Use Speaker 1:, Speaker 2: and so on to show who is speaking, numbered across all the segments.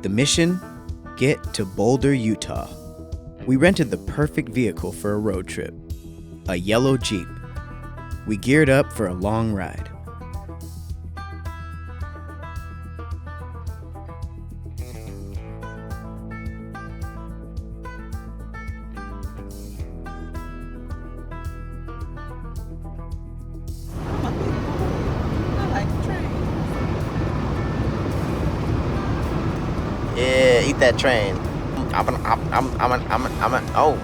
Speaker 1: The mission? Get to Boulder, Utah. We rented the perfect vehicle for a road trip, a yellow Jeep. We geared up for a long ride.
Speaker 2: Yeah, eat that train. Oh,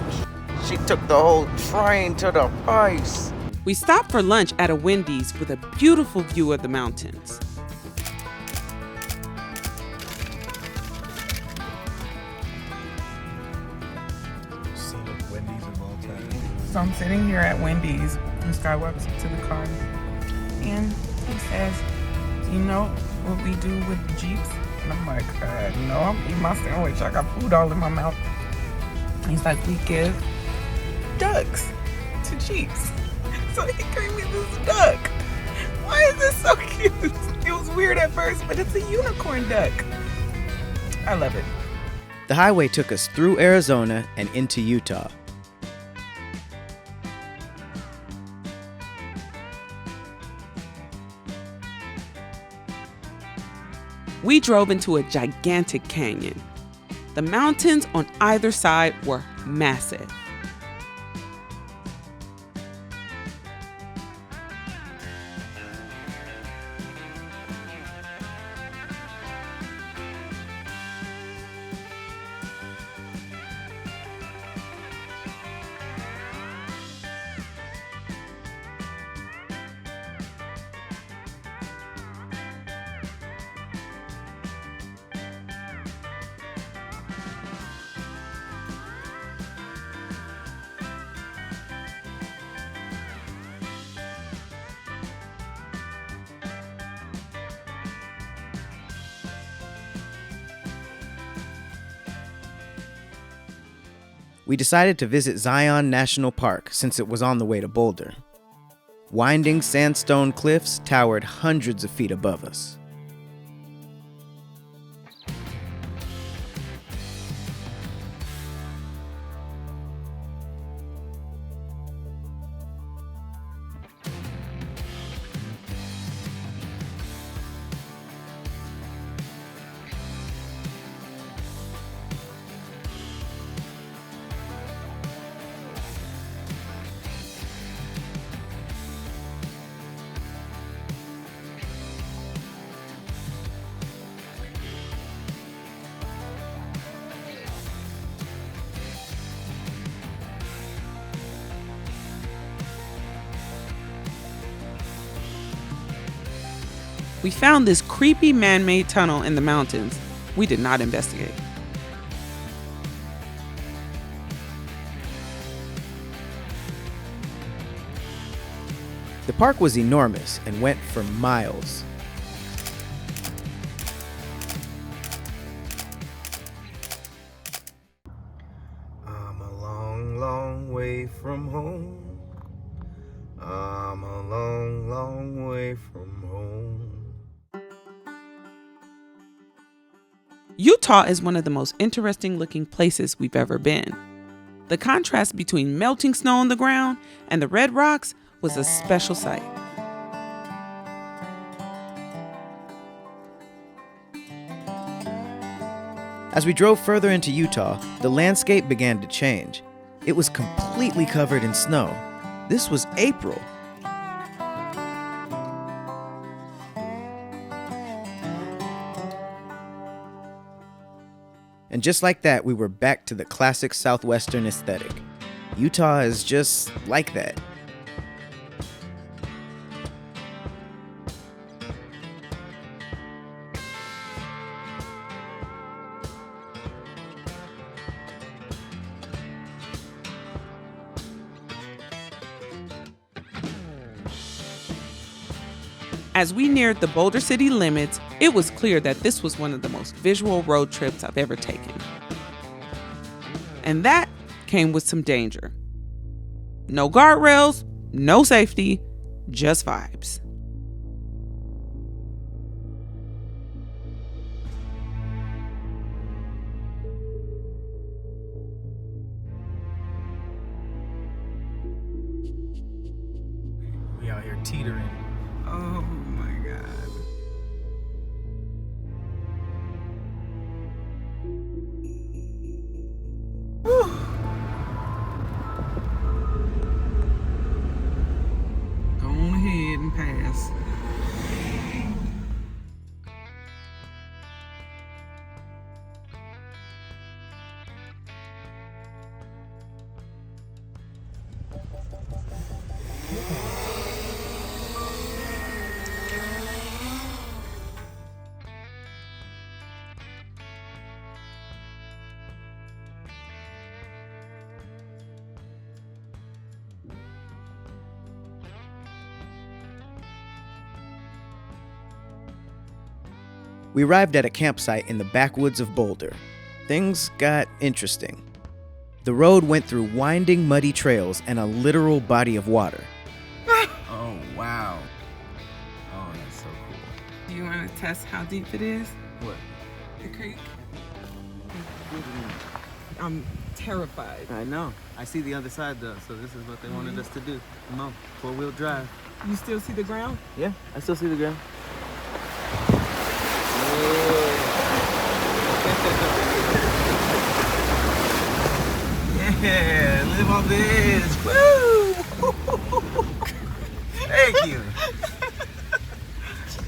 Speaker 2: she took the whole train to the face.
Speaker 3: We stopped for lunch at a Wendy's with a beautiful view of the mountains.
Speaker 4: Scenic Wendy's of all time.
Speaker 5: So I'm sitting here at Wendy's, and Sky walks up to the car, and he says, "Do you know what we do with Jeeps?" And I'm like, "No, I'm eating my sandwich. I got food all in my mouth." He's like, "We give ducks to Jeeps." So he gave me this duck. Why is this so cute? It was weird at first, but it's a unicorn duck. I love it.
Speaker 1: The highway took us through Arizona and into Utah.
Speaker 3: We drove into a gigantic canyon. The mountains on either side were massive.
Speaker 1: We decided to visit Zion National Park since it was on the way to Boulder. Winding sandstone cliffs towered hundreds of feet above us. We found this creepy man-made tunnel in the mountains. We did not investigate. The park was enormous and went for miles.
Speaker 4: I'm a long, long way from home. I'm a long, long way from home.
Speaker 3: Utah is one of the most interesting looking places we've ever been. The contrast between melting snow on the ground and the red rocks was a special sight.
Speaker 1: As we drove further into Utah, the landscape began to change. It was completely covered in snow. This was April. And just like that, we were back to the classic Southwestern aesthetic. Utah is just like that.
Speaker 3: As we neared the Boulder city limits, it was clear that this was one of the most visual road trips I've ever taken. And that came with some danger. No guardrails, no safety, just vibes.
Speaker 4: We're teetering.
Speaker 5: Oh my God. Whew. Go on ahead and pass.
Speaker 1: We arrived at a campsite in the backwoods of Boulder. Things got interesting. The road went through winding, muddy trails and a literal body of water.
Speaker 4: Oh, wow. Oh, that's so cool.
Speaker 5: Do you want to test how deep it is?
Speaker 4: What?
Speaker 5: The creek? I'm terrified.
Speaker 4: I know. I see the other side though, so this is what they wanted us to do. Come on, 4-wheel drive.
Speaker 5: You still see the ground?
Speaker 4: Yeah, I still see the ground. Yeah, live on this. Woo! Thank you.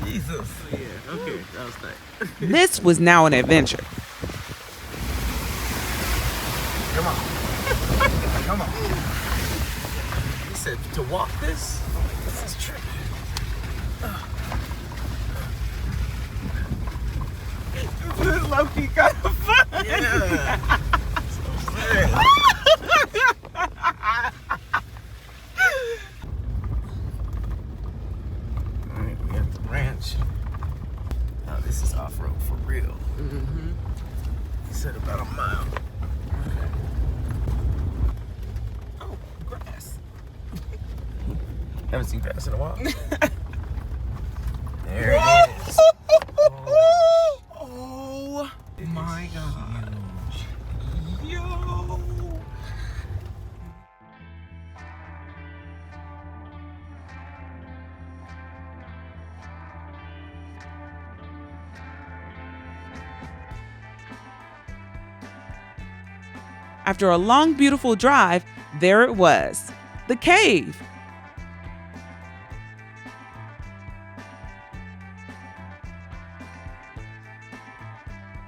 Speaker 4: Jesus. Yeah, okay, that was nice.
Speaker 3: This was now an adventure.
Speaker 4: Come on. Come on. He said to walk this? This is tricky.
Speaker 5: This is low-key kind of fun.
Speaker 4: Yeah. Alright, we at the ranch. Now this is off-road for real.
Speaker 5: Mm-hmm.
Speaker 4: He said about a mile.
Speaker 5: Oh, grass.
Speaker 4: Haven't seen grass in a while. There it is.
Speaker 5: Oh my God. Yo.
Speaker 3: After a long, beautiful drive, there it was, the cave.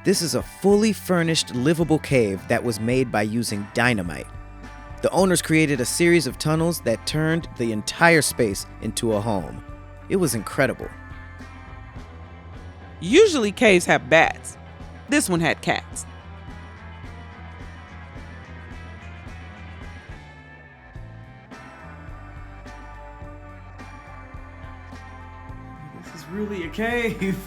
Speaker 1: This is a fully furnished, livable cave that was made by using dynamite. The owners created a series of tunnels that turned the entire space into a home. It was incredible.
Speaker 3: Usually caves have bats. This one had cats.
Speaker 1: This is really a cave.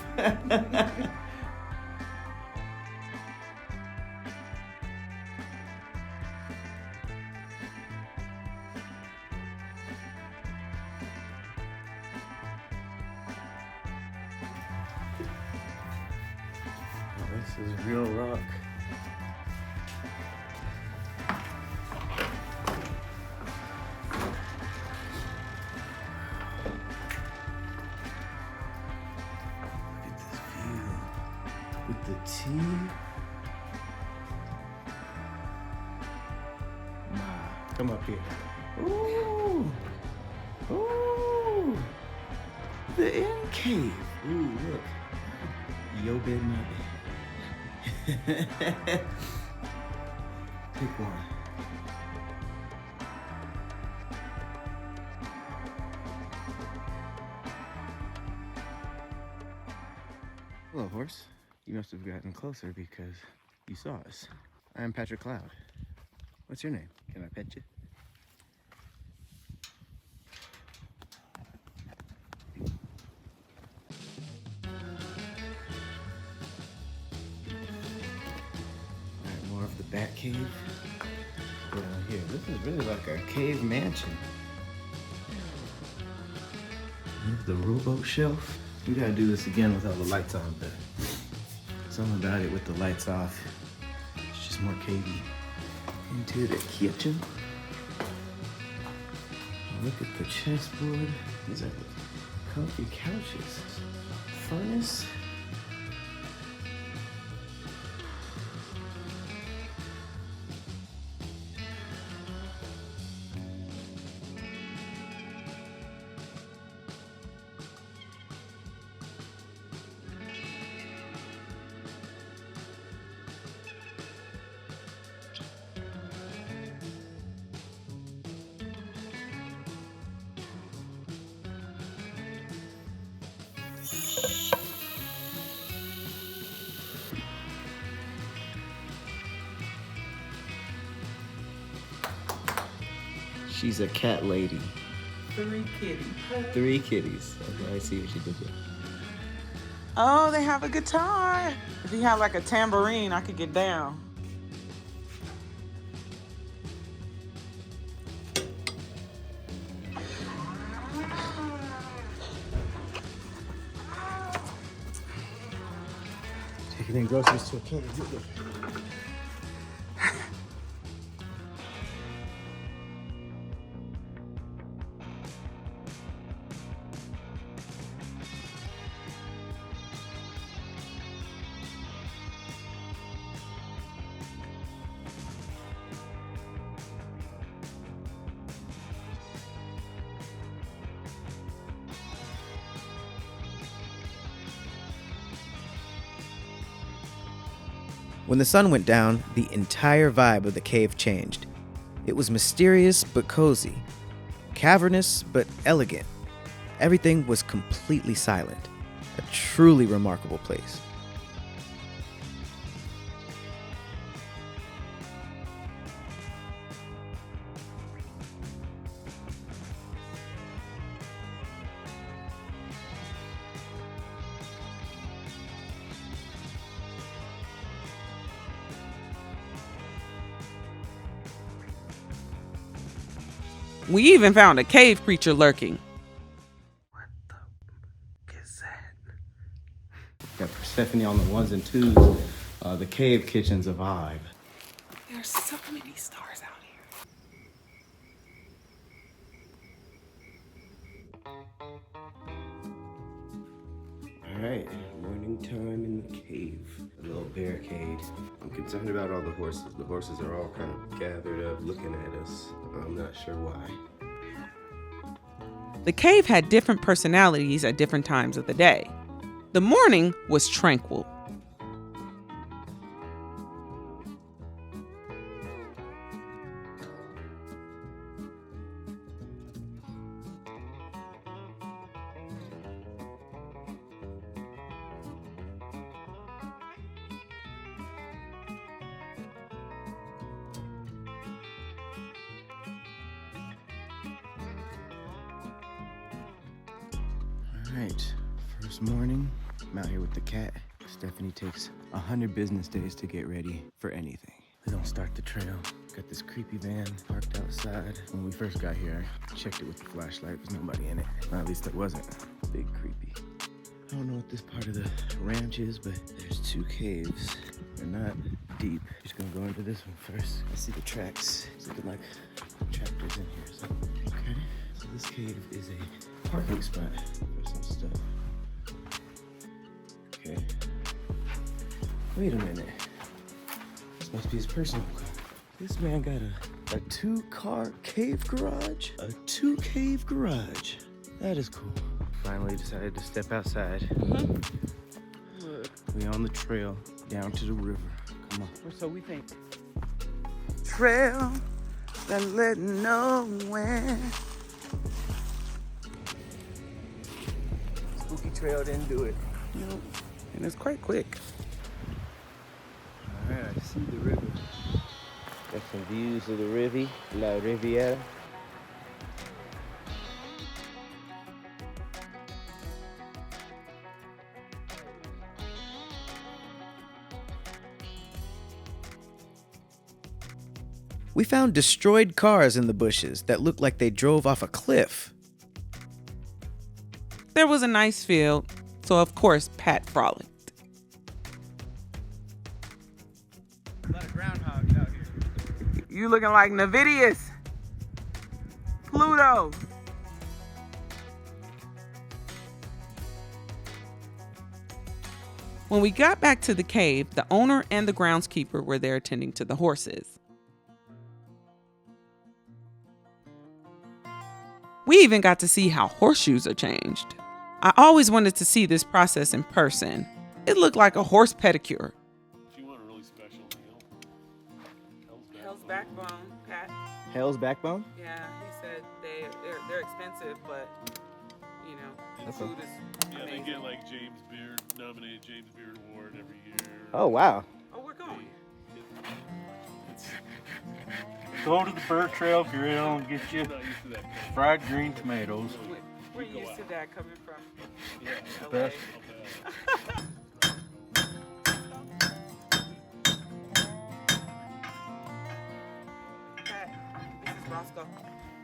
Speaker 4: This is real rock. Look at this view with the tea. Come up here. Ooh, ooh, the end cave. Ooh, look. Yo bed, my bed. Pick one. Hello, horse. You must have gotten closer because you saw us. I'm Patrick Cloud. What's your name? Can I pet you? More of the bat cave. Go down here. This is really like a cave mansion. Here's the rowboat shelf. We gotta do this again with all the lights on, but something about it with the lights off. It's just more cavey. Into the kitchen.
Speaker 1: Look at the chessboard. These are comfy couches. Furnace. She's a cat lady.
Speaker 3: 3 kitties.
Speaker 1: 3 kitties. Okay, I see what she did there.
Speaker 3: Oh, they have a guitar. If you have like a tambourine, I could get down.
Speaker 1: Taking in groceries to a cave. When the sun went down, the entire vibe of the cave changed. It was mysterious but cozy, cavernous but elegant. Everything was completely silent. A truly remarkable place.
Speaker 3: We even found a cave creature lurking.
Speaker 4: What the is that?
Speaker 1: Got Persephone on the 1s and 2s. The cave kitchen's a vibe.
Speaker 3: There's so many stars out here.
Speaker 1: All right, morning time in the cave. A little barricade.
Speaker 4: I'm concerned about all the horses. The horses are all kind of gathered up looking at us. I'm not sure why.
Speaker 3: The cave had different personalities at different times of the day. The morning was tranquil.
Speaker 1: All right, first morning, I'm out here with the cat. Stephanie takes 100 business days to get ready for anything. We don't start the trail. Got this creepy van parked outside. When we first got here, I checked it with the flashlight. There's nobody in it. Or at least there wasn't. Big creepy. I don't know what this part of the ranch is, but there's 2 caves. They're not deep. Just gonna go into this one first. I see the tracks. It's looking like tractors in here. So, okay. So this cave is a parking spot for some stuff. Okay. Wait a minute. This must be his personal car. This man got a 2-car cave garage? A 2-cave garage. That is cool. Finally decided to step outside. We on the trail down to the river. Come on.
Speaker 3: Or so we think.
Speaker 2: Trail that led nowhere.
Speaker 1: Spooky trail didn't do it.
Speaker 3: Nope. And it's quite quick.
Speaker 1: All right, I see the river. Got some views of the Rivi, La Riviera. We found destroyed cars in the bushes that looked like they drove off a cliff.
Speaker 3: There was a nice field, so of course Pat frolicked.
Speaker 1: A lot of groundhogs out here.
Speaker 3: You looking like Navidius. Pluto. When we got back to the cave, the owner and the groundskeeper were there attending to the horses. We even got to see how horseshoes are changed. I always wanted to see this process in person. It looked like a horse pedicure.
Speaker 6: If you want a really special meal,
Speaker 3: Hell's backbone, Pat.
Speaker 1: Hell's backbone?
Speaker 3: Yeah, he said they're expensive, but you know, the food is amazing.
Speaker 6: They get like nominated James Beard Award every year.
Speaker 1: Oh, wow.
Speaker 3: Oh, we're going.
Speaker 7: Go to the Fur Trail Grill and get you
Speaker 6: I'm not used to that kind
Speaker 7: fried green tomatoes.
Speaker 3: We're used to that coming from LA.
Speaker 7: Best.
Speaker 3: Pat, this is Roscoe.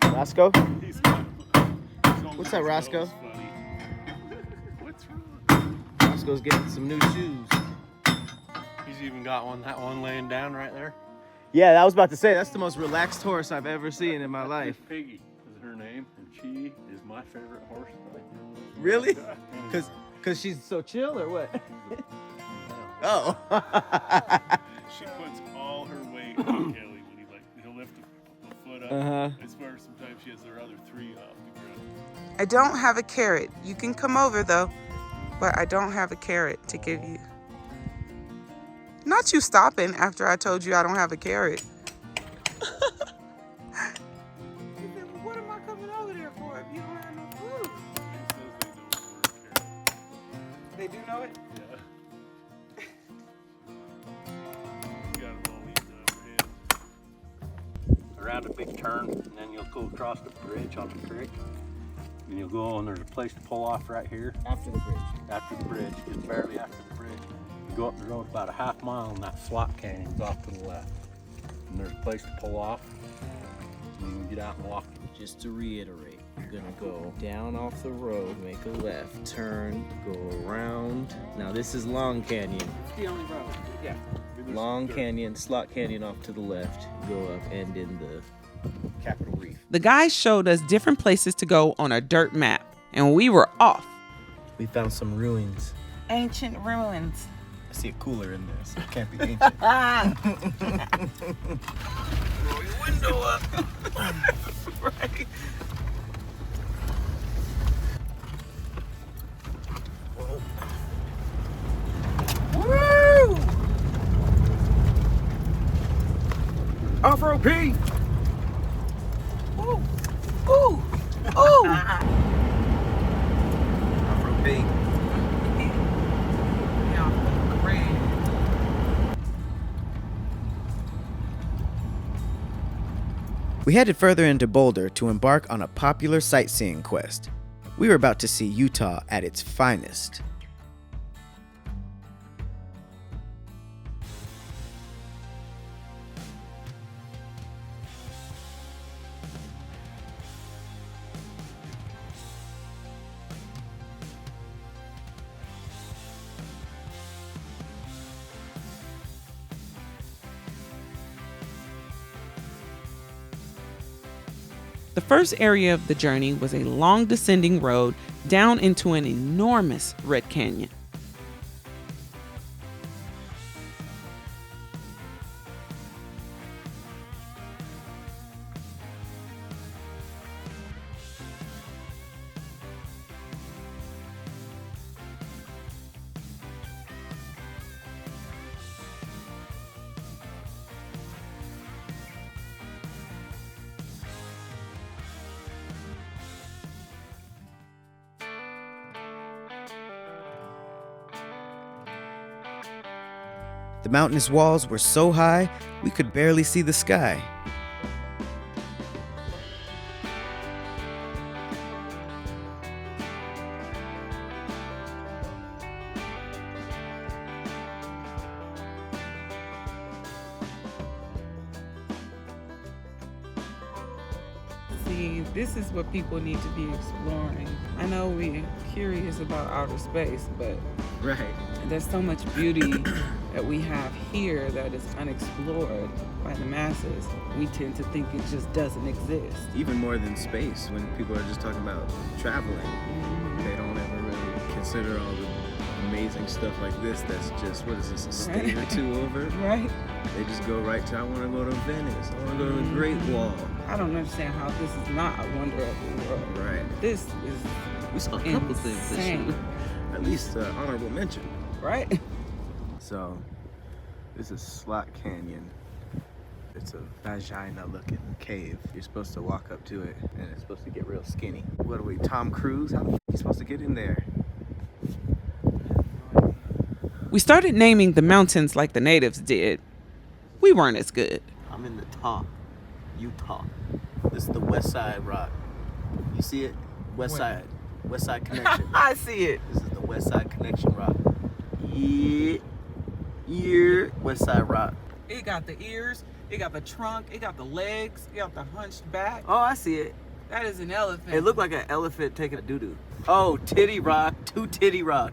Speaker 1: Roscoe?
Speaker 6: of
Speaker 1: What's that, Roscoe?
Speaker 6: funny. What's wrong?
Speaker 1: Roscoe's getting some new shoes.
Speaker 7: He's even got that one laying down right there.
Speaker 1: Yeah, I was about to say, that's the most relaxed horse I've ever seen in my life.
Speaker 7: Piggy is her name, and she is my favorite horse.
Speaker 1: Really? Cause she's so chill, or what? Oh.
Speaker 6: She puts all her weight on Kelly when he'll lift the foot up. I swear sometimes she has her other three off the ground.
Speaker 3: I don't have a carrot. You can come over though, but I don't have a carrot to give you. Not you stopping after I told you I don't have a carrot. What am I coming over there for if you don't have no food?
Speaker 6: It says they don't work here.
Speaker 3: They do know it?
Speaker 6: Yeah. You got them all eaten up, man.
Speaker 7: Around a big turn, and then you'll go across the bridge on the creek. And you'll go, and there's a place to pull off right here.
Speaker 1: After the bridge.
Speaker 7: After the bridge, just barely after the bridge. You go up the road about a half mile, and that slot canyon's off to the left. And there's a place to pull off, and you can get out and walk.
Speaker 1: Just to reiterate, you're gonna go down off the road, make a left, turn, go around. Now this is Long Canyon.
Speaker 3: It's the only road. Yeah.
Speaker 1: Long Canyon, Slot Canyon off to the left, go up, and in the Capitol Reef.
Speaker 3: The guys showed us different places to go on a dirt map, and we were off.
Speaker 1: We found some ruins.
Speaker 5: Ancient ruins.
Speaker 1: I see a cooler in there, so it can't be ancient. Roll your window up. Right.
Speaker 2: Woo! Off-road P!
Speaker 3: Ooh, ooh, ooh.
Speaker 2: Off-road P.
Speaker 1: We headed further into Boulder to embark on a popular sightseeing quest. We were about to see Utah at its finest.
Speaker 3: The first area of the journey was a long descending road down into an enormous red canyon.
Speaker 1: The mountainous walls were so high, we could barely see the sky.
Speaker 5: See, this is what people need to be exploring. I know we're curious about outer space, but
Speaker 1: Right.
Speaker 5: there's so much beauty that we have here that is unexplored by the masses. We tend to think it just doesn't exist.
Speaker 1: Even more than space, when people are just talking about traveling, they don't ever really consider all the
Speaker 4: amazing stuff like this that's just, what is this, a state or two over?
Speaker 5: Right?
Speaker 4: They just go right to, I want to go to Venice. I want to go to the Great Wall.
Speaker 5: I don't understand how this is not a wonder of the world.
Speaker 4: Right.
Speaker 5: This is
Speaker 4: We saw a couple things this year.
Speaker 5: insane.
Speaker 4: At least honorable mention.
Speaker 5: Right?
Speaker 4: So, this is Slot Canyon. It's a vagina-looking cave. You're supposed to walk up to it, and it's supposed to get real skinny. What are we, Tom Cruise? How the f*** are you supposed to get in there?
Speaker 3: We started naming the mountains like the natives did. We weren't as good.
Speaker 4: I'm in the top, Utah. This is the West Side Rock. You see it? West Side Connection.
Speaker 5: I see it.
Speaker 4: This is the West Side Connection Rock. Yeah, West Side Rock.
Speaker 5: It got the ears, it got the trunk, it got the legs, it got the hunched back.
Speaker 4: Oh, I see it.
Speaker 5: That is an elephant.
Speaker 4: It looked like an elephant taking a doo-doo. Oh, Titty Rock, Two Titty Rock.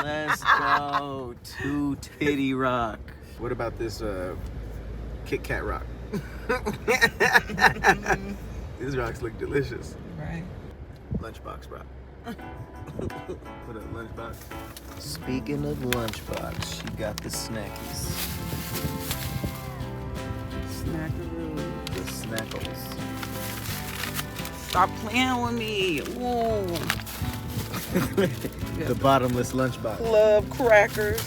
Speaker 4: Let's go, Two Titty Rock. What about this Kit Kat Rock? These rocks look delicious.
Speaker 5: Right.
Speaker 4: Lunchbox Rock. What up, Lunchbox? Speaking of Lunchbox, she got the snackies.
Speaker 5: Snackaroo.
Speaker 4: The snackles.
Speaker 5: Stop playing with me. Ooh.
Speaker 4: The bottomless lunchbox.
Speaker 5: Love crackers.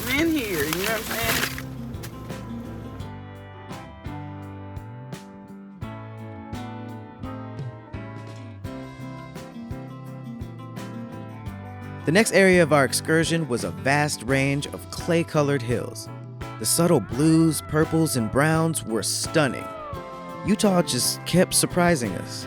Speaker 5: I'm in here, you know what I'm saying?
Speaker 1: The next area of our excursion was a vast range of clay-colored hills. The subtle blues, purples, and browns were stunning. Utah just kept surprising us.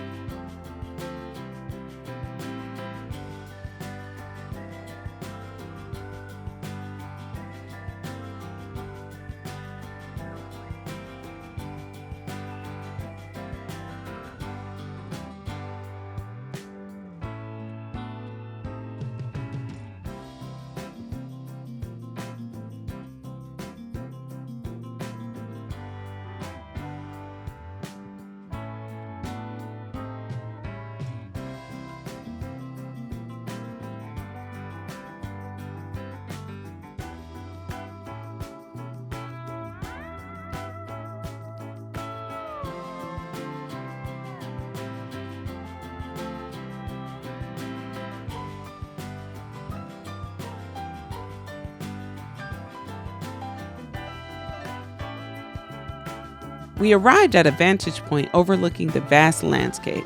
Speaker 3: We arrived at a vantage point overlooking the vast landscape.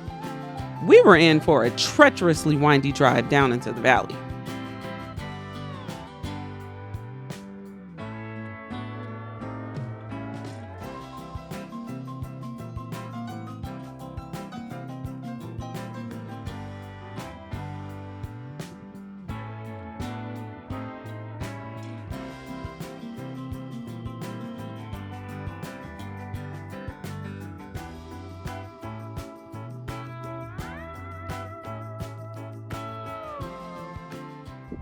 Speaker 3: We were in for a treacherously windy drive down into the valley.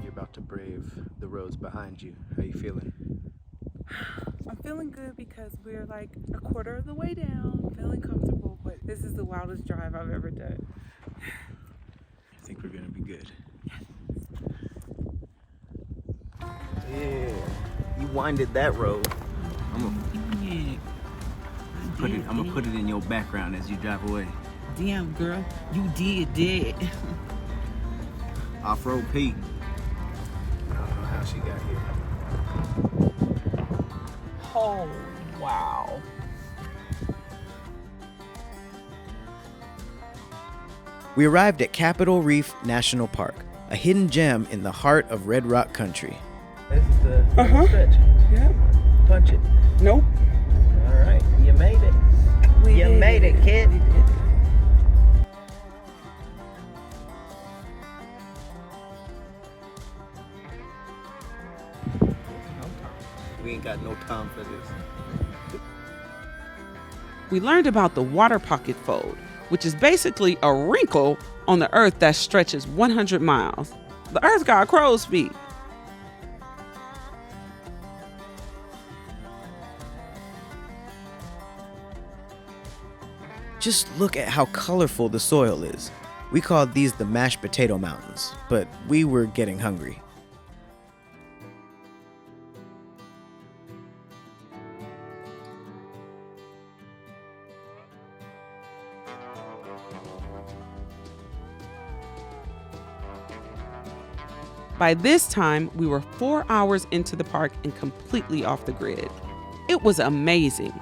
Speaker 4: You're about to brave the roads behind you. How you feeling?
Speaker 5: I'm feeling good because we're like a quarter of the way down, feeling comfortable, but this is the wildest drive I've ever done.
Speaker 4: I think we're gonna be good. Yeah, you winded that road. I'm gonna put it in your background as you drive away.
Speaker 5: Damn, girl, you did.
Speaker 4: Off-road Pete. I don't know how she got here.
Speaker 5: Oh, wow.
Speaker 1: We arrived at Capitol Reef National Park, a hidden gem in the heart of Red Rock Country.
Speaker 4: This is the stretch.
Speaker 5: Yep.
Speaker 4: Punch it.
Speaker 5: Nope.
Speaker 4: All right, you made it. You made it, kid.
Speaker 5: We did.
Speaker 4: We ain't got no time for this.
Speaker 3: We learned about the water pocket fold, which is basically a wrinkle on the earth that stretches 100 miles. The earth got crow's feet.
Speaker 1: Just look at how colorful the soil is. We called these the mashed potato mountains, but we were getting hungry.
Speaker 3: By this time, we were 4 hours into the park and completely off the grid. It was amazing,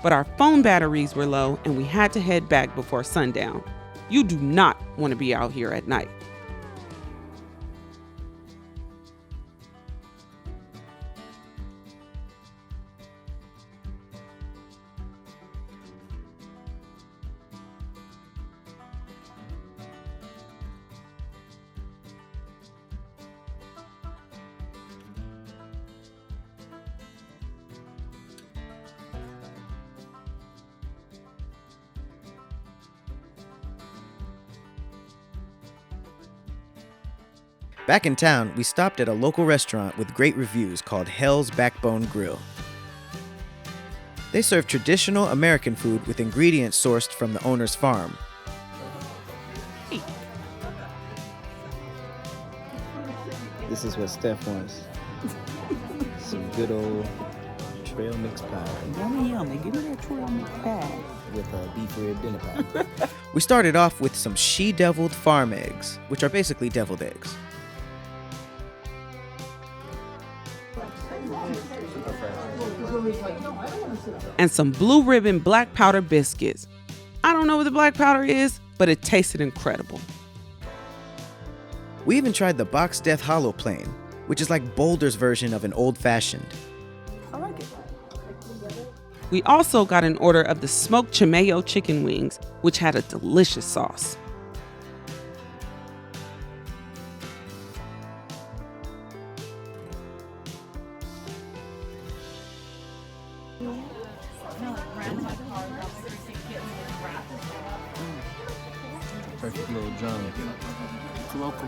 Speaker 3: but our phone batteries were low and we had to head back before sundown. You do not want to be out here at night.
Speaker 1: Back in town, we stopped at a local restaurant with great reviews called Hell's Backbone Grill. They serve traditional American food with ingredients sourced from the owner's farm.
Speaker 8: This is what Steph wants. Some good old trail mix pie
Speaker 5: Yummy, yummy. Give me that trail mix pie.
Speaker 8: with a beef rib dinner pie.
Speaker 1: We started off with some she-deviled farm eggs, which are basically deviled eggs.
Speaker 3: And some blue ribbon black powder biscuits. I don't know what the black powder is, but it tasted incredible.
Speaker 1: We even tried the box death hollow plain, which is like Boulder's version of an old-fashioned.
Speaker 5: I like it.
Speaker 3: We also got an order of the smoked chimayo chicken wings, which had a delicious sauce.
Speaker 8: Perfect little Johnny.
Speaker 5: It's local.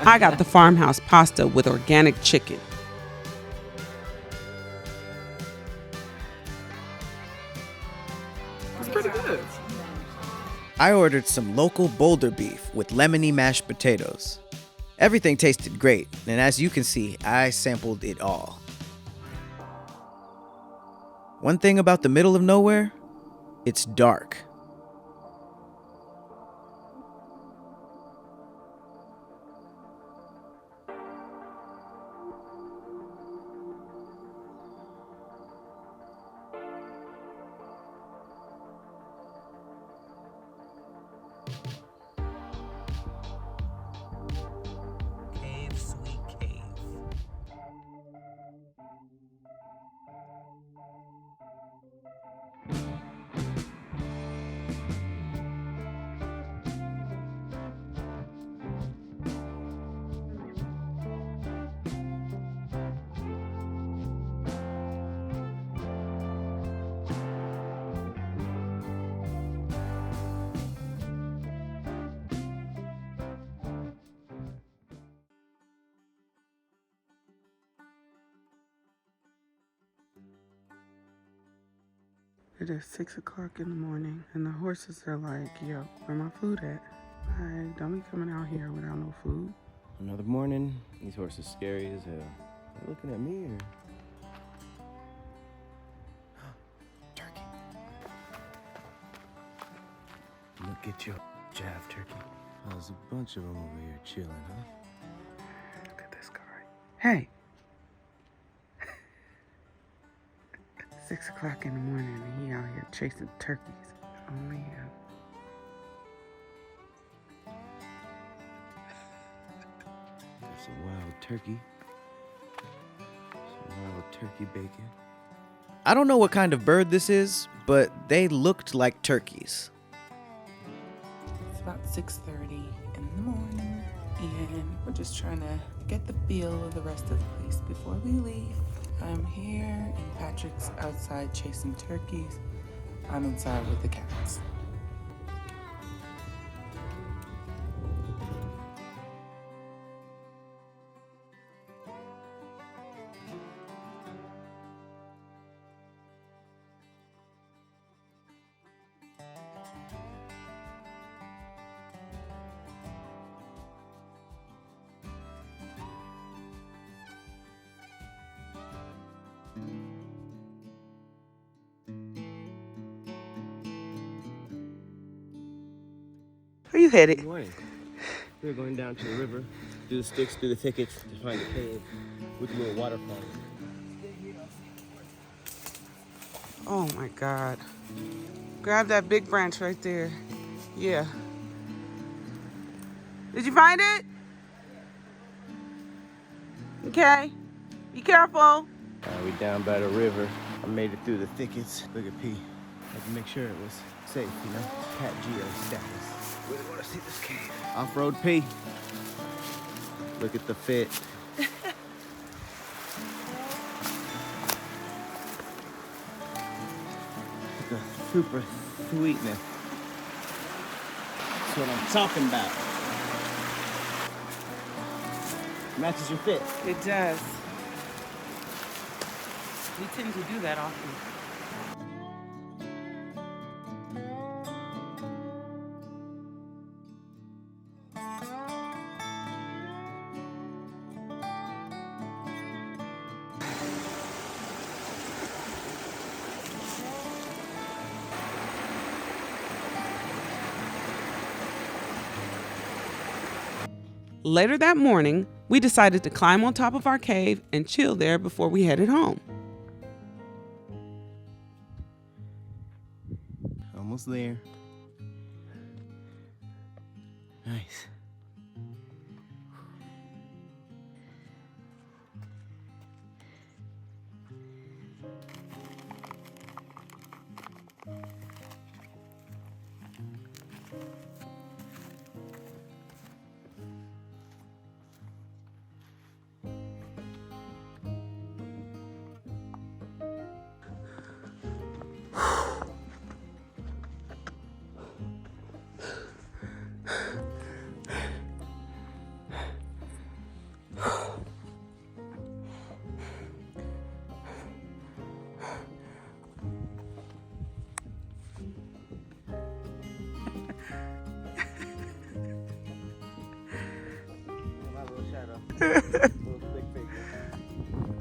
Speaker 3: I got the farmhouse pasta with organic chicken.
Speaker 5: It's pretty good.
Speaker 1: I ordered some local Boulder beef with lemony mashed potatoes. Everything tasted great, and as you can see, I sampled it all. One thing about the middle of nowhere, it's dark.
Speaker 5: Cave, sweet cave.
Speaker 3: It is 6 o'clock in the morning, and the horses are like, yo, where my food at? Don't be coming out here without no food.
Speaker 8: Another morning. These horses scary as hell. They're looking at me or? Turkey. Look at your jav turkey. Oh, there's a bunch of them over here chilling, huh?
Speaker 3: Look at this guy. Hey. 6 o'clock in the morning, and he out here chasing turkeys. Only him.
Speaker 8: There's some wild turkey. Some wild turkey bacon.
Speaker 1: I don't know what kind of bird this is, but they looked like turkeys.
Speaker 5: It's about 6:30 in the morning, and we're just trying to get the feel of the rest of the place before we leave. I'm here, and Patrick's outside chasing turkeys. I'm inside with the cats.
Speaker 3: you headed?
Speaker 8: Good morning. We're going down to the river, through the sticks, through the thickets to find a cave with a little waterfall.
Speaker 3: Oh my God. Grab that big branch right there. Yeah. Did you find it? Okay. Be careful.
Speaker 8: We down by the river. I made it through the thickets. Look at P. Had to make sure it was safe, you know? Cat Geo status. Really want to see this cave. Off-road P. Look at the fit. The super sweetness. That's what I'm talking about. Matches your fit.
Speaker 3: It does. We tend to do that often. Later that morning, we decided to climb on top of our cave and chill there before we headed home.
Speaker 8: Almost there. Nice.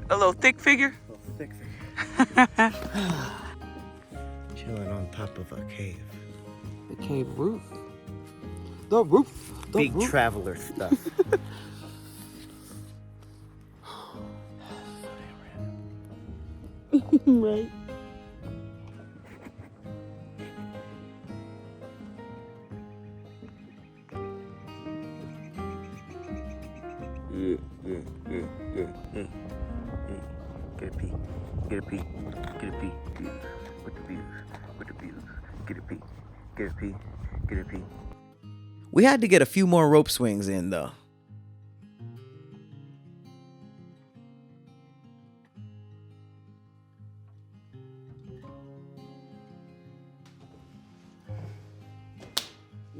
Speaker 3: A little thick figure?
Speaker 8: Thick figure. Chilling on top of a cave.
Speaker 3: The cave roof. The roof. The
Speaker 8: Big
Speaker 3: roof.
Speaker 8: traveler stuff.
Speaker 3: Right.
Speaker 8: Get a pee. Get a pee. Get a pee. With the views. With the views. Get a pee. Get a pee. Get a pee.
Speaker 1: We had to get a few more rope swings in, though.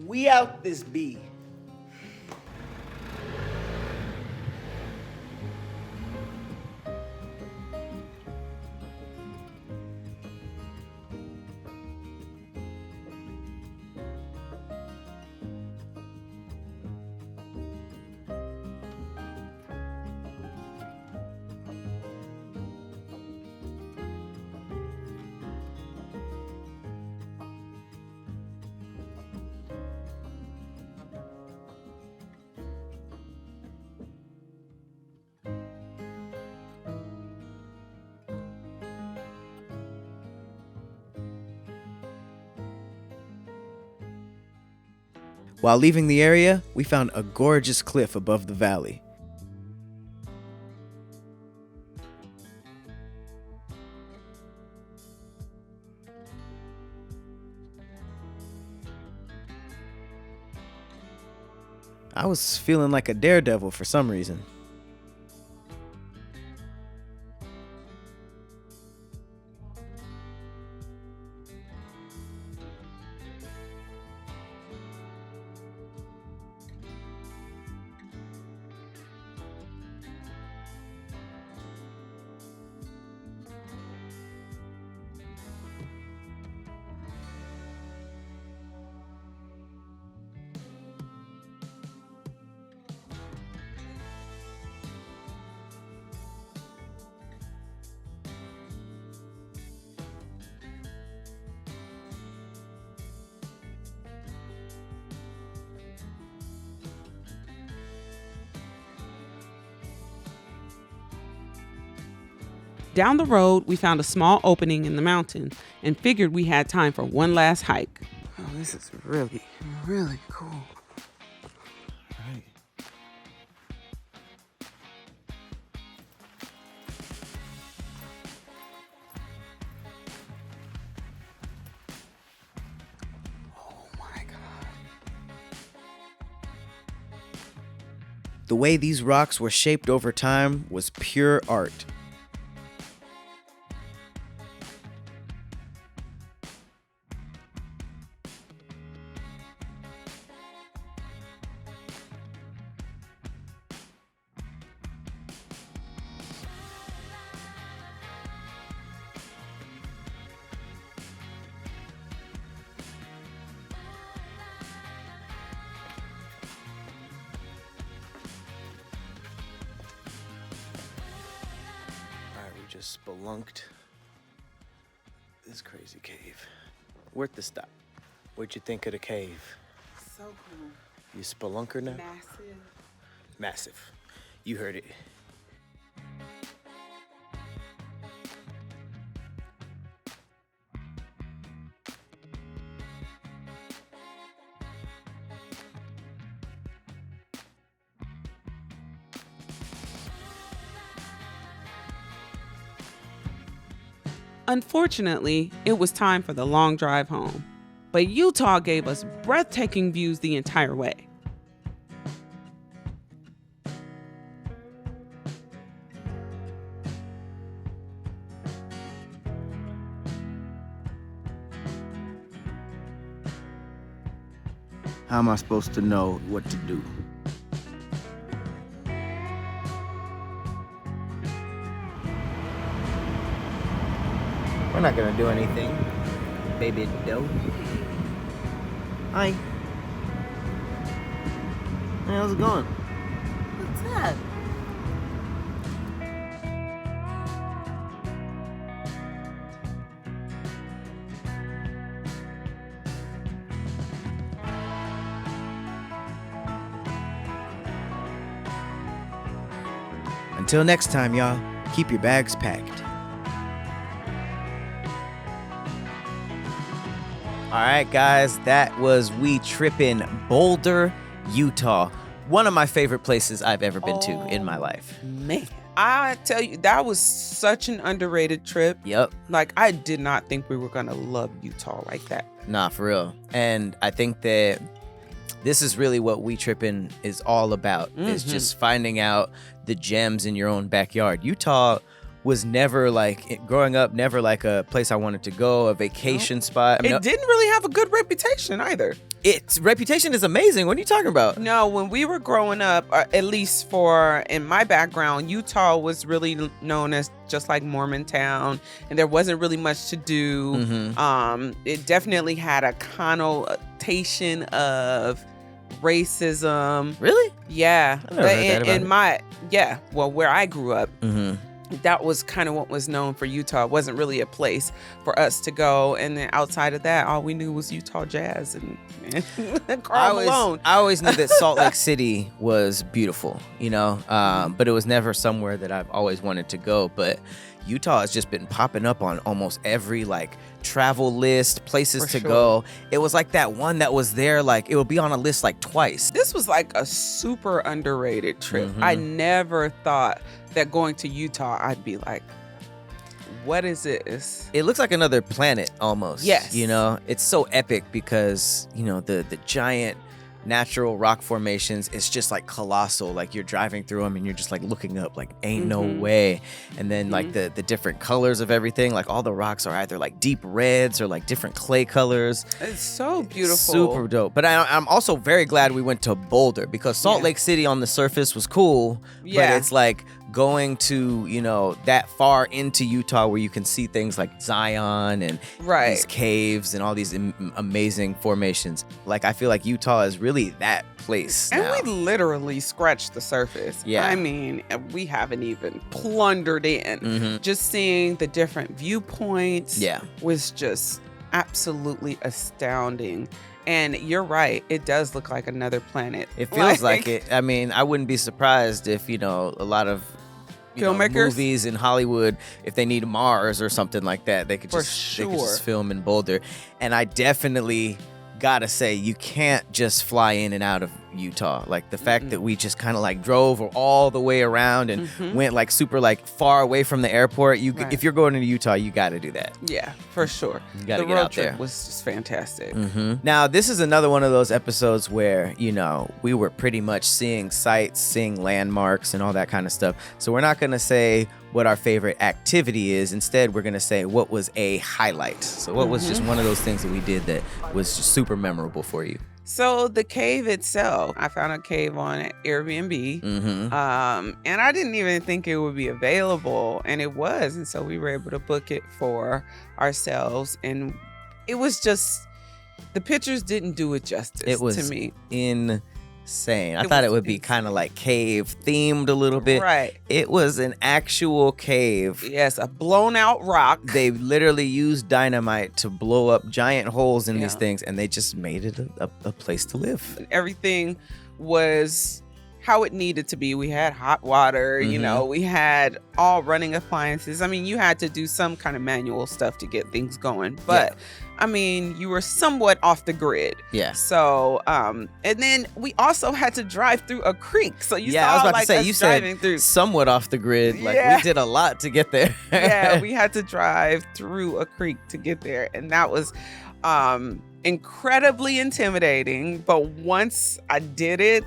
Speaker 1: We out this bee. While leaving the area, we found a gorgeous cliff above the valley. I was feeling like a daredevil for some reason.
Speaker 3: Down the road, we found a small opening in the mountain and figured we had time for one last hike. Oh, this is really, really cool.
Speaker 8: Right.
Speaker 3: Oh my God.
Speaker 1: The way these rocks were shaped over time was pure art. We just spelunked this crazy cave. Worth the stop. What'd you think of the cave?
Speaker 3: So cool.
Speaker 1: You spelunker now?
Speaker 3: Massive.
Speaker 1: Massive. You heard it.
Speaker 3: Unfortunately, it was time for the long drive home. But Utah gave us breathtaking views the entire way.
Speaker 8: How am I supposed to know what to do? We're not gonna do anything, baby doe. Hi. Hey, how's it going?
Speaker 5: What's that?
Speaker 1: Until next time, y'all, keep your bags packed. All right, guys, that was We Trippin' Boulder, Utah. One of my favorite places I've ever been to in my life.
Speaker 3: Man, I tell you, that was such an underrated trip.
Speaker 1: Yep.
Speaker 3: Like, I did not think we were going to love Utah like that.
Speaker 1: Nah, for real. And I think that this is really what We Trippin' is all about, is just finding out the gems in your own backyard. Utah was never like, growing up, never like a place I wanted to go, a vacation spot. I mean,
Speaker 3: It didn't really have a good reputation either.
Speaker 1: its reputation is amazing. What are you talking about?
Speaker 3: No, when we were growing up, at least in my background, Utah was really known as just like Mormontown, and there wasn't really much to do. It definitely had a connotation of racism.
Speaker 1: Really?
Speaker 3: Yeah.
Speaker 1: I never heard that about it.
Speaker 3: Where I grew up, that was kind of what was known for Utah. It wasn't really a place for us to go. And then outside of that, all we knew was Utah jazz and Karl Malone.
Speaker 1: I always knew that Salt Lake City was beautiful, you know, but it was never somewhere that I've always wanted to go. But Utah has just been popping up on almost every like travel list, places to go. It was like that one that was there, like it would be on a list like twice.
Speaker 3: This was like a super underrated trip. I never thought that going to Utah, I'd be like, what is this?
Speaker 1: It looks like another planet almost.
Speaker 3: Yes.
Speaker 1: You know, it's so epic because, you know, the giant natural rock formations, it's just like colossal. Like you're driving through them and you're just like looking up like ain't no way. And then like the different colors of everything, like all the rocks are either like deep reds or like different clay colors.
Speaker 3: It's so beautiful.
Speaker 1: Super dope. But I'm also very glad we went to Boulder because Salt Lake City on the surface was cool. But it's like going to, you know, that far into Utah where you can see things like Zion and these caves and all these amazing formations. Like I feel like Utah is really that place
Speaker 3: and
Speaker 1: now.
Speaker 3: we literally scratched the surface. I mean, we haven't even plundered in. Just seeing the different viewpoints was just absolutely astounding. And you're right, it does look like another planet.
Speaker 1: It feels like it. I mean, I wouldn't be surprised if, you know, a lot of
Speaker 3: Filmmakers?
Speaker 1: movies in Hollywood, if they need Mars or something like that, they could
Speaker 3: For
Speaker 1: just they could
Speaker 3: sure.
Speaker 1: just film in Boulder. And I definitely gotta say, you can't just fly in and out of Utah. Like the fact that we just kind of like drove all the way around and went like super like far away from the airport.
Speaker 3: Right.
Speaker 1: If you're going into Utah, you got to do that.
Speaker 3: Yeah, for sure.
Speaker 1: You gotta
Speaker 3: The
Speaker 1: get
Speaker 3: road
Speaker 1: out
Speaker 3: trip
Speaker 1: there.
Speaker 3: was just fantastic.
Speaker 1: Now, this is another one of those episodes where, you know, we were pretty much seeing sights, seeing landmarks and all that kind of stuff. So we're not going to say what our favorite activity is. Instead, we're going to say what was a highlight. So what was just one of those things that we did that was just super memorable for you?
Speaker 3: So the cave itself, I found a cave on Airbnb, and I didn't even think it would be available, and it was, and so we were able to book it for ourselves, and it was just, the pictures didn't do it justice
Speaker 1: It was
Speaker 3: to me.
Speaker 1: insane. I
Speaker 3: It
Speaker 1: thought it
Speaker 3: was
Speaker 1: would be kind of like cave themed a little bit.
Speaker 3: Right.
Speaker 1: It was an actual cave.
Speaker 3: Yes, a blown out rock.
Speaker 1: They literally used dynamite to blow up giant holes in these
Speaker 3: Yeah.
Speaker 1: things, and they just made it a place to live.
Speaker 3: Everything was how it needed to be. We had hot water, you know, we had all running appliances. I mean, you had to do some kind of manual stuff to get things going, but I mean, you were somewhat off the grid.
Speaker 1: Yeah.
Speaker 3: So, and then we also had to drive through a creek. So you
Speaker 1: Yeah,
Speaker 3: saw
Speaker 1: I was about
Speaker 3: like
Speaker 1: to say,
Speaker 3: us
Speaker 1: you
Speaker 3: driving
Speaker 1: said
Speaker 3: through.
Speaker 1: somewhat off the grid. Like
Speaker 3: Yeah.
Speaker 1: we did a lot to get there.
Speaker 3: Yeah, we had to drive through a creek to get there, and that was incredibly intimidating. But once I did it,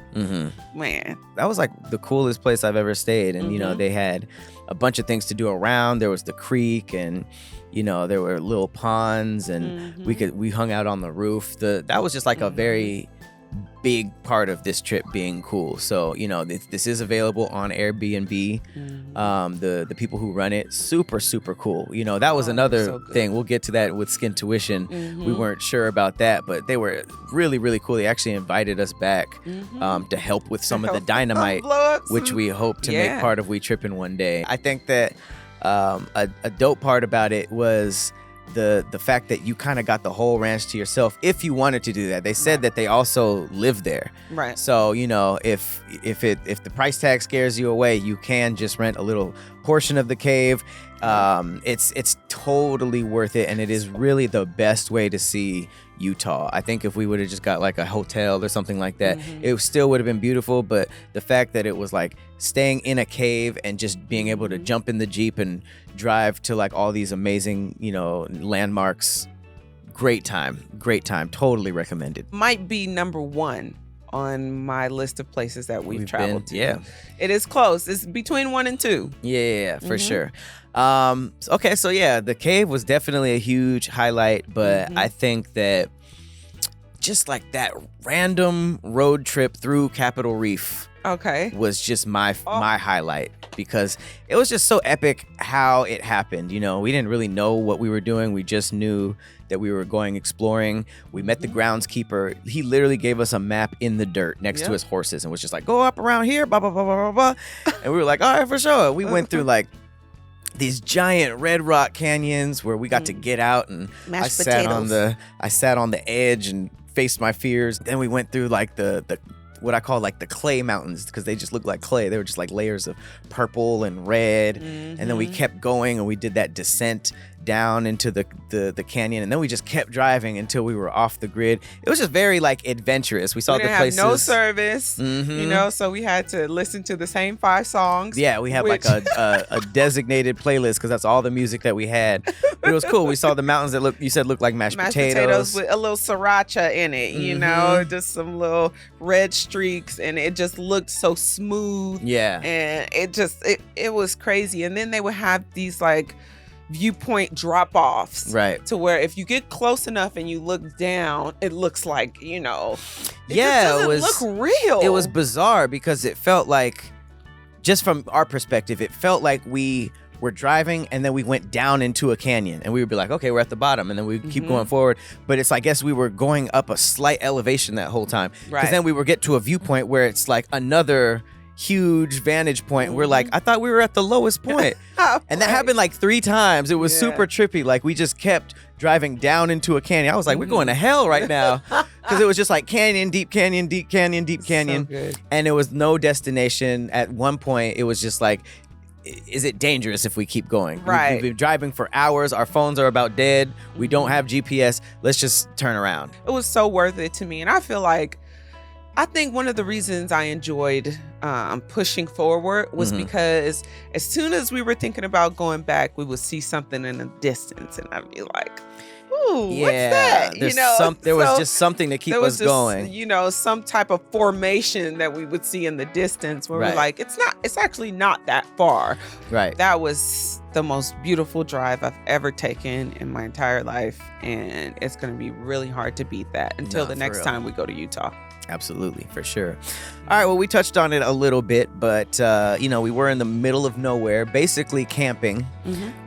Speaker 3: man,
Speaker 1: That was like the coolest place I've ever stayed. And, you know, they had a bunch of things to do around. There was the creek and, you know, there were little ponds and we hung out on the roof. That was just like a very big part of this trip being cool. So, you know, this is available on Airbnb. The people who run it, super, super cool. You know, that was another
Speaker 3: so good.
Speaker 1: thing. We'll get to that with Skin Tuition. We weren't sure about that, but they were really, really cool. They actually invited us back to help with some of the dynamite,
Speaker 3: blow up
Speaker 1: which
Speaker 3: some-
Speaker 1: we hope to
Speaker 3: Yeah.
Speaker 1: make part of We Trippin' one day. I think that a dope part about it was the fact that you kind of got the whole ranch to yourself if you wanted to do that. They said that they also live there.
Speaker 3: Right.
Speaker 1: So, you know, if the price tag scares you away, you can just rent a little portion of the cave. It's totally worth it, and it is really the best way to see Utah. I think if we would have just got like a hotel or something like that, it still would have been beautiful. But the fact that it was like staying in a cave and just being able to jump in the Jeep and drive to like all these amazing, you know, landmarks, great time, totally recommended.
Speaker 3: Might be number one on my list of places that we've traveled to.
Speaker 1: Yeah.
Speaker 3: It is close. It's between 1 and 2.
Speaker 1: Yeah, for sure. Okay, so yeah, the cave was definitely a huge highlight, but I think that just like that random road trip through Capitol Reef
Speaker 3: Okay.
Speaker 1: was just my highlight, because it was just so epic how it happened. You know, we didn't really know what we were doing. We just knew that we were going exploring. We met the groundskeeper. He literally gave us a map in the dirt next to his horses and was just like, go up around here, blah, blah, blah, blah, blah, blah. And we were like, all right, for sure. We went through like these giant red rock canyons where we got to get out, and I sat on the edge and faced my fears. Then we went through like the what I call like the clay mountains, because they just looked like clay. They were just like layers of purple and red. And then we kept going and we did that descent down into the canyon, and then we just kept driving until we were off the grid. It was just very like adventurous. We saw
Speaker 3: We
Speaker 1: the
Speaker 3: didn't
Speaker 1: places.
Speaker 3: have no service, you know, so we had to listen to the same 5 songs.
Speaker 1: Yeah, we had like a designated playlist because that's all the music that we had. But it was cool. We saw the mountains that looked like mashed potatoes.
Speaker 3: with a little sriracha in it, you know, just some little red streaks, and it just looked so smooth.
Speaker 1: Yeah.
Speaker 3: And it was crazy. And then they would have these like viewpoint drop-offs,
Speaker 1: Right.
Speaker 3: to where if you get close enough and you look down, it looks like, you know, it
Speaker 1: Yeah,
Speaker 3: just
Speaker 1: it
Speaker 3: doesn't look real.
Speaker 1: It was bizarre because it felt like, just from our perspective, it felt like we were driving and then we went down into a canyon and we would be like, okay, we're at the bottom, and then we keep going forward. But it's, I guess we were going up a slight elevation that whole time. Because
Speaker 3: Right.
Speaker 1: then we would get to a viewpoint where it's like another huge vantage point. We're like, I thought we were at the lowest point. And that happened like 3 times. It was super trippy. Like we just kept driving down into a canyon. I was like, we're going to hell right now. Because it was just like canyon, deep canyon, deep canyon, deep canyon.
Speaker 3: good.
Speaker 1: And it was no destination. At one point, it was just like, is it dangerous if we keep going?
Speaker 3: Right.
Speaker 1: We've been driving for hours. Our phones are about dead. We don't have GPS. Let's just turn around.
Speaker 3: It was so worth it to me. And I think one of the reasons I enjoyed pushing forward was because as soon as we were thinking about going back, we would see something in the distance, and I'd be like, "Ooh, what's that?"
Speaker 1: There was just something to keep us going.
Speaker 3: Some type of formation that we would see in the distance where
Speaker 1: Right.
Speaker 3: we're like, it's actually not that far.
Speaker 1: Right.
Speaker 3: That was the most beautiful drive I've ever taken in my entire life, and it's going to be really hard to beat that until the
Speaker 1: for
Speaker 3: next
Speaker 1: real.
Speaker 3: time we go to Utah.
Speaker 1: Absolutely, for sure. All right, well, we touched on it a little bit, but, we were in the middle of nowhere, basically camping.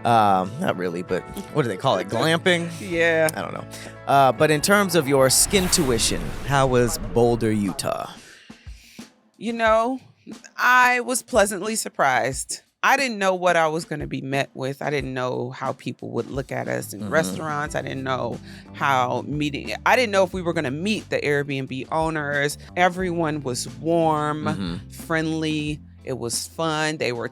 Speaker 1: Not really, but what do they call it? Glamping?
Speaker 3: Yeah.
Speaker 1: I don't know. But in terms of your skin tuition, how was Boulder, Utah?
Speaker 3: I was pleasantly surprised. I didn't know what I was going to be met with. I didn't know how people would look at us in restaurants. I didn't know I didn't know if we were going to meet the Airbnb owners. Everyone was warm, friendly. It was fun. They were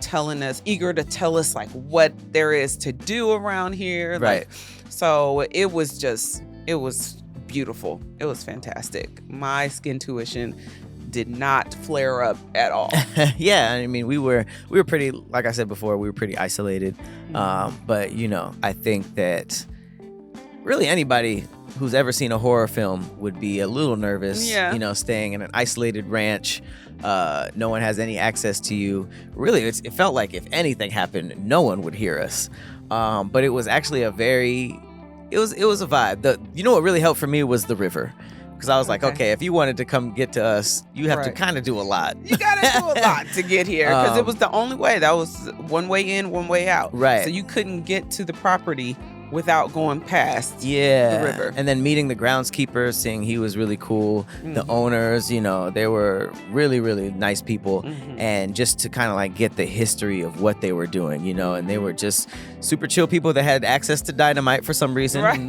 Speaker 3: eager to tell us like what there is to do around here.
Speaker 1: Right.
Speaker 3: So it was beautiful. It was fantastic. My skin tuition did not flare up at all.
Speaker 1: Yeah, I mean, we were pretty, like I said before, we were pretty isolated. But I think that really anybody who's ever seen a horror film would be a little nervous.
Speaker 3: Yeah.
Speaker 1: Staying in an isolated ranch. No one has any access to you. Really, it felt like if anything happened, no one would hear us. But it was actually it was a vibe. What really helped for me was the river. Because I was like, okay, if you wanted to come get to us, you have to kind of do a lot.
Speaker 3: You got to do a lot to get here because it was the only way. That was one way in, one way out.
Speaker 1: Right.
Speaker 3: So you couldn't get to the property without going past the river.
Speaker 1: And then meeting the groundskeeper, seeing he was really cool. The owners, they were really, really nice people. And just to kind of like get the history of what they were doing, and they were just super chill people that had access to dynamite for some reason.
Speaker 3: Right.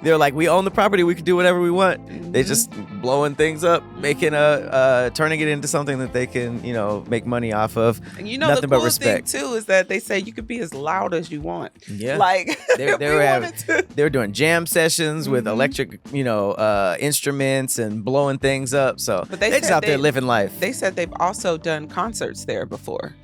Speaker 1: They're like, we own the property, we can do whatever we want. They just blowing things up, making turning it into something that they can, make money off of.
Speaker 3: And
Speaker 1: nothing
Speaker 3: the
Speaker 1: but
Speaker 3: coolest
Speaker 1: respect.
Speaker 3: thing too is that they say you could be as loud as you want.
Speaker 1: Yeah.
Speaker 3: Like
Speaker 1: they were doing jam sessions with electric, instruments and blowing things up. So
Speaker 3: But
Speaker 1: they just out there living life.
Speaker 3: They said they've also done concerts there before.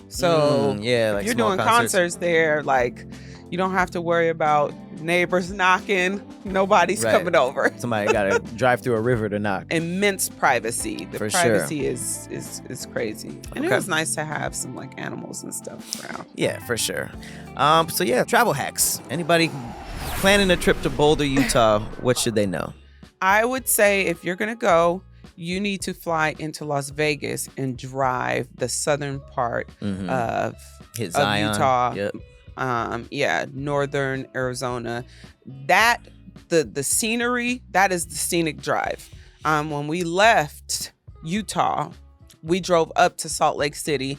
Speaker 3: So
Speaker 1: like
Speaker 3: if you're
Speaker 1: small
Speaker 3: doing concerts there, like you don't have to worry about neighbors knocking. Nobody's coming over.
Speaker 1: Somebody got to drive through a river to knock.
Speaker 3: Immense privacy. The
Speaker 1: For sure.
Speaker 3: privacy is crazy. And it was nice to have some like animals and stuff around.
Speaker 1: Yeah, for sure. Travel hacks. Anybody planning a trip to Boulder, Utah, what should they know?
Speaker 3: I would say if you're going to go, you need to fly into Las Vegas and drive the southern part of
Speaker 1: Zion.
Speaker 3: Utah.
Speaker 1: Yep.
Speaker 3: Northern Arizona. That the scenery, that is the scenic drive. When we left Utah, we drove up to Salt Lake City.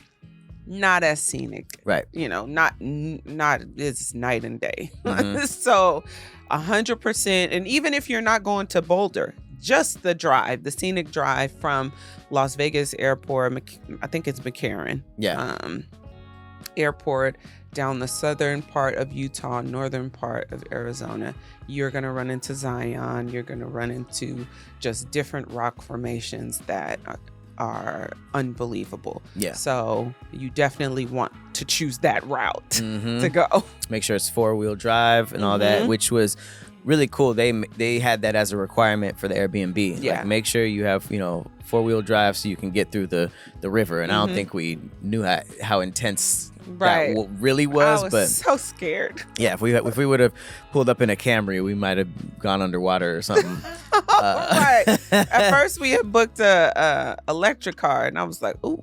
Speaker 3: Not as scenic,
Speaker 1: Right.
Speaker 3: Not it's night and day. So 100%. And even if you're not going to Boulder, just the drive, the scenic drive from Las Vegas airport, I think it's McCarran.
Speaker 1: Yeah.
Speaker 3: Airport down the southern part of Utah, northern part of Arizona, you're going to run into Zion. You're going to run into just different rock formations that are unbelievable.
Speaker 1: Yeah.
Speaker 3: So you definitely want to choose that route to go.
Speaker 1: Make sure it's 4-wheel drive and all that, which was really cool. They had that as a requirement for the Airbnb.
Speaker 3: Yeah.
Speaker 1: Like, make sure you have, 4-wheel drive so you can get through the river. And I don't think we knew how intense
Speaker 3: Right.
Speaker 1: that really was.
Speaker 3: I was
Speaker 1: but
Speaker 3: so scared.
Speaker 1: yeah, if we would have pulled up in a Camry, we might have gone underwater or something.
Speaker 3: Right. At first, we had booked a electric car, and I was like, "Ooh,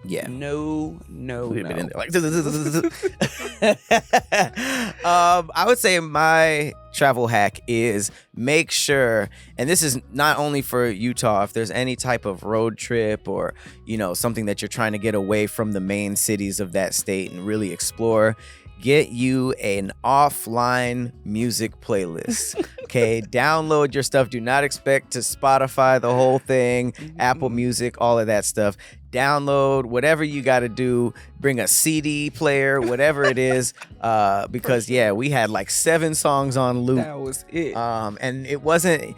Speaker 1: Yeah.
Speaker 3: no."
Speaker 1: We'd have been in there like I would say my travel hack is make sure, and this is not only for Utah, if there's any type of road trip or something that you're trying to get away from the main cities of that state and really explore, get you an offline music playlist. Okay, download your stuff. Do not expect to Spotify the whole thing, Apple Music, all of that stuff. download whatever you got to do, bring a CD player, whatever it is, because yeah, we had like 7 songs on loop.
Speaker 3: That was it.
Speaker 1: And it wasn't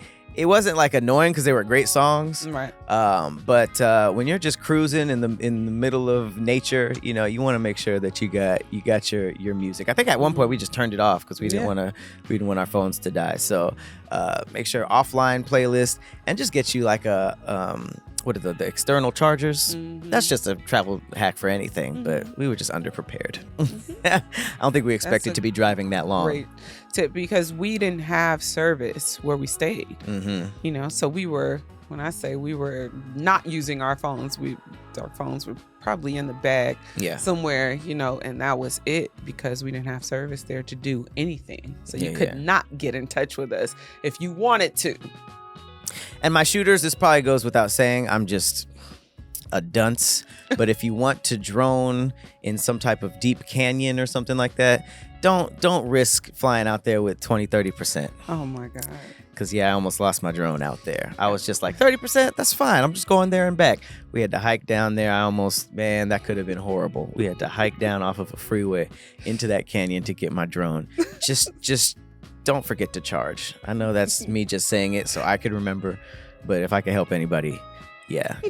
Speaker 1: like annoying because they were great songs.
Speaker 3: Right.
Speaker 1: But when you're just cruising in the middle of nature, you know, you want to make sure that you got your music. I think at one point we just turned it off because we didn't want our phones to die. So make sure offline playlist and just get you like a what are the external chargers? Mm-hmm. That's just a travel hack for anything, but we were just underprepared. I don't think we expected to be driving that long.
Speaker 3: Great tip, because we didn't have service where we stayed. Mm-hmm. You know, so we were not using our phones. Our phones were probably in the bag somewhere, you know, and that was it because we didn't have service there to do anything. So you could not get in touch with us if you wanted to.
Speaker 1: And my shooters, this probably goes without saying, I'm just a dunce. But if you want to drone in some type of deep canyon or something like that, don't risk flying out there with 20-30%.
Speaker 3: Oh my God.
Speaker 1: Because I almost lost my drone out there. I was just like, 30%, that's fine. I'm just going there and back. We had to hike down there. That could have been horrible. We had to hike down off of a freeway into that canyon to get my drone. Just don't forget to charge. I know that's me just saying it so I could remember, but if I could help anybody,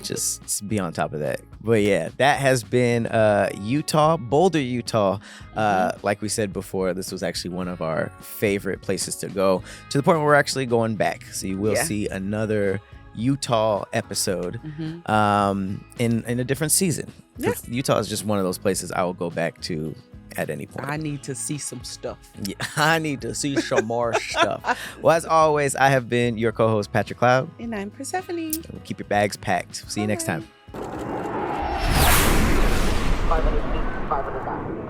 Speaker 1: just be on top of that. But yeah, that has been Utah, Boulder, Utah. Like we said before, this was actually one of our favorite places to go, to the point where we're actually going back. So you will see another Utah episode in a different season. Yeah. Utah is just one of those places I will go back to at any point.
Speaker 3: I need to see some stuff.
Speaker 1: Yeah, I need to see some more stuff. Well, as always, I have been your co-host, Patrick Cloud.
Speaker 3: And I'm Persephone.
Speaker 1: Keep your bags packed. See you next time.
Speaker 3: Bye.